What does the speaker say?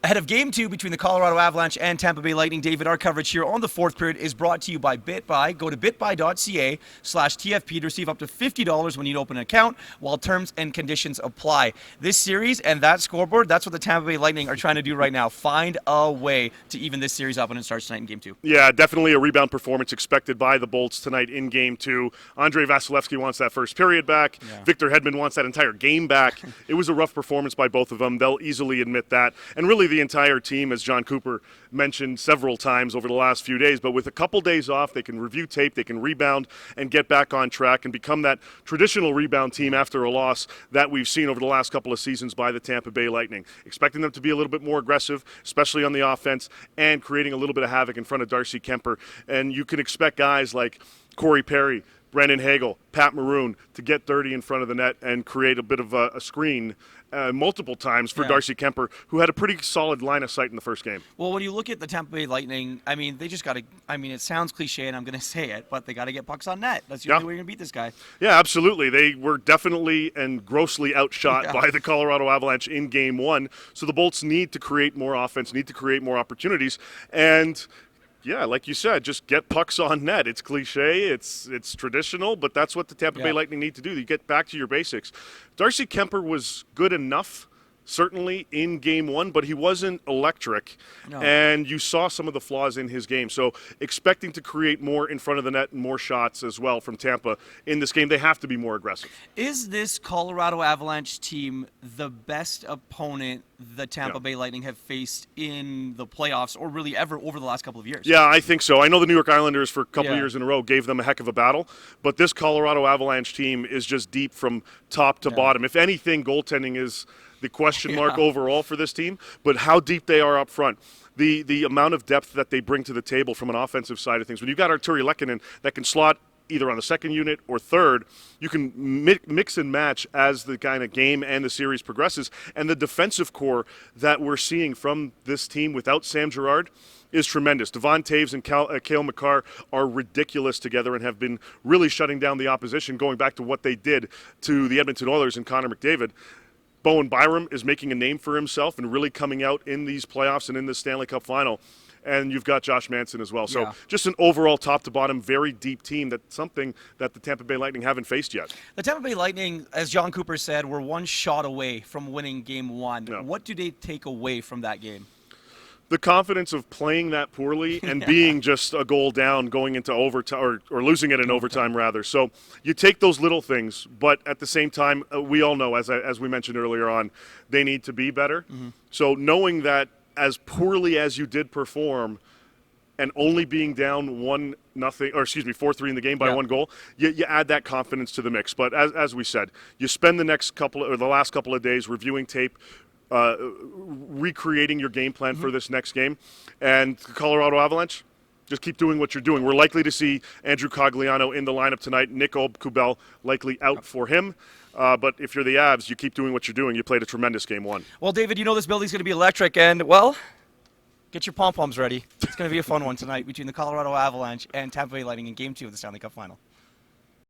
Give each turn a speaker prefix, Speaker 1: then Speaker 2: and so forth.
Speaker 1: Ahead of Game 2 between the Colorado Avalanche and Tampa Bay Lightning, David, our coverage here on the fourth period is brought to you by Bitbuy. Go to bitbuy.ca/TFP to receive up to $50 when you open an account, while terms and conditions apply. This series and that scoreboard, that's what the Tampa Bay Lightning are trying to do right now. Find a way to even this series up when it starts tonight in Game 2.
Speaker 2: Yeah, definitely a rebound performance expected by the Bolts tonight in Game 2. Andrei Vasilevsky wants that first period back. Yeah. Victor Hedman wants that entire game back. It was a rough performance by both of them. They'll easily admit that. And really the entire team, as John Cooper mentioned several times over the last few days, but with a couple days off, they can review tape, they can rebound and get back on track and become that traditional rebound team after a loss that we've seen over the last couple of seasons by the Tampa Bay Lightning. Expecting them to be a little bit more aggressive, especially on the offense, and creating a little bit of havoc in front of Darcy Kemper. And you can expect guys like Corey Perry, Brendan Hagel, Pat Maroon to get dirty in front of the net and create a bit of a screen multiple times for Darcy Kemper, who had a pretty solid line of sight in the first game.
Speaker 1: Well, when you look at the Tampa Bay Lightning, I mean, they just got to, it sounds cliche and I'm going to say it, but they got to get pucks on net. That's the only way you're going to beat this guy.
Speaker 2: Yeah, absolutely. They were definitely and grossly outshot by the Colorado Avalanche in Game 1. So the Bolts need to create more offense, need to create more opportunities. And yeah, like you said, just get pucks on net. It's cliche, it's traditional, but that's what the Tampa Bay Lightning need to do. You get back to your basics. Darcy Kemper was good enough, certainly, in Game 1, but he wasn't electric. No. And you saw some of the flaws in his game. So expecting to create more in front of the net and more shots as well from Tampa in this game, they have to be more aggressive.
Speaker 1: Is this Colorado Avalanche team the best opponent the Tampa Bay Lightning have faced in the playoffs, or really ever over the last couple of years?
Speaker 2: Yeah, I think so. I know the New York Islanders for a couple of years in a row gave them a heck of a battle, but this Colorado Avalanche team is just deep from top to bottom. If anything, goaltending is the question mark overall for this team, but how deep they are up front. The amount of depth that they bring to the table from an offensive side of things. When you've got Artturi Lehkonen that can slot either on the second unit or third, you can mix and match as the kind of game and the series progresses. And the defensive core that we're seeing from this team without Sam Girard is tremendous. Devon Taves and Cale Makar are ridiculous together and have been really shutting down the opposition, going back to what they did to the Edmonton Oilers and Connor McDavid. Bowen Byram is making a name for himself and really coming out in these playoffs and in the Stanley Cup Final. And you've got Josh Manson as well. So just an overall top-to-bottom, very deep team. That's something that the Tampa Bay Lightning haven't faced yet.
Speaker 1: The Tampa Bay Lightning, as John Cooper said, were one shot away from winning Game 1. No. What do they take away from that game?
Speaker 2: The confidence of playing that poorly and being just a goal down going into overtime, or losing it in overtime rather. So you take those little things, but at the same time, we all know, as we mentioned earlier on, they need to be better. Mm-hmm. So knowing that as poorly as you did perform, and only being down 4-3 in the game by one goal, you add that confidence to the mix. But as we said, you spend the last couple of days reviewing tape, recreating your game plan for this next game. And the Colorado Avalanche, just keep doing what you're doing. We're likely to see Andrew Cogliano in the lineup tonight. Nick Kubel likely out for him. But if you're the Avs, you keep doing what you're doing. You played a tremendous Game 1.
Speaker 1: Well, David, you know this building's going to be electric, and, well, get your pom-poms ready. It's going to be a fun one tonight between the Colorado Avalanche and Tampa Bay Lightning in Game 2 of the Stanley Cup Final.